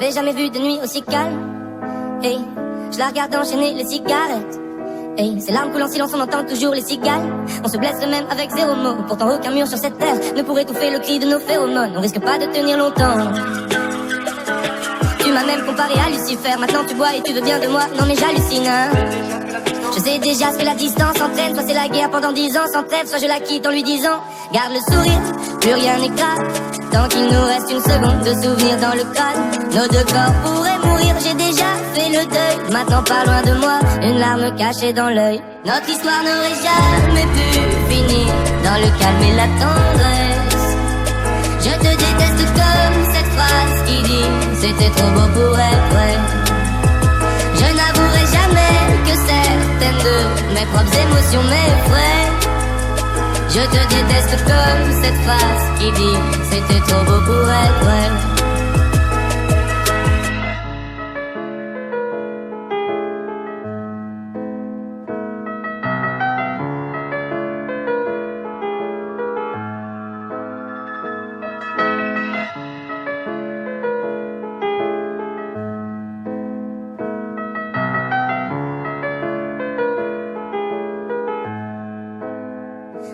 J'avais jamais vu de nuit aussi calme. Hey, je la regarde enchaîner les cigarettes. Hey, ces larmes coulent en silence, on entend toujours les cigales. On se blesse même avec zéro mot. Pourtant aucun mur sur cette terre ne pourrait étouffer le cri de nos phéromones. On risque pas de tenir longtemps. Tu m'as même comparé à Lucifer. Maintenant tu bois et tu veux bien de moi. Non mais j'hallucine, hein. Je sais déjà ce que la distance entraîne. Soit c'est la guerre pendant 10 ans sans trêve, soit je la quitte en lui disant garde le sourire, plus rien n'est grave. Tant qu'il nous reste une seconde de souvenir dans le crâne. Nos deux corps pourraient mourir, j'ai déjà fait le deuil. Maintenant pas loin de moi, une larme cachée dans l'œil. Notre histoire n'aurait jamais pu finir dans le calme et la tendresse. Je te déteste comme cette phrase qui dit c'était trop beau pour être vrai. Je n'avouerai jamais que certaines de mes propres émotions m'effraient. Je te déteste comme cette phrase qui dit c'était trop beau pour être vrai.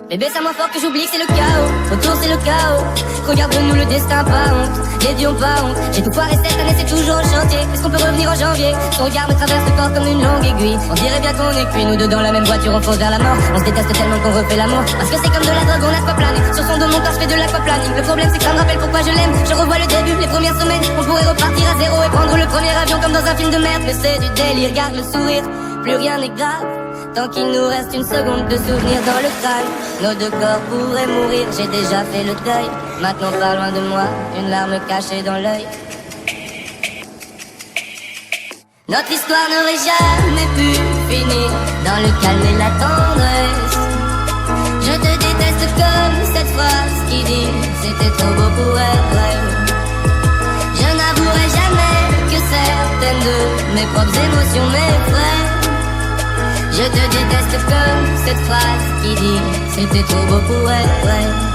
Bébé, c'est à moi fort que j'oublie que c'est le chaos. Autour c'est le chaos. Regarde-nous le destin, pas honte. Les dieux ont pas honte. J'ai tout foiré cette année, c'est toujours au chantier. Est-ce qu'on peut revenir en janvier? Son regard me traverse le corps comme une longue aiguille. On dirait bien qu'on est cuit, nous deux dans la même voiture, on fonce vers la mort. On se déteste tellement qu'on refait l'amour. Parce que c'est comme de la drogue, on aquaplane. Sur son dos mon corps, je fais de l'aquaplaning. Le problème c'est que ça me rappelle pourquoi je l'aime. Je revois le début, les premières semaines. On pourrait repartir à zéro et prendre le premier avion comme dans un film de merde. Mais c'est du délire, garde le sourire, plus rien n'est grave. Tant qu'il nous reste une seconde de souvenir dans le crâne. Nos deux corps pourraient mourir, j'ai déjà fait le deuil. Maintenant pas loin de moi, une larme cachée dans l'œil. Notre histoire n'aurait jamais pu finir dans le calme et la tendresse. Je te déteste comme cette phrase qui dit c'était trop beau pour être vrai. Je n'avouerai jamais que certaines de mes propres émotions m'effraient. Je te déteste comme cette phrase qui dit c'était trop beau pour être vrai.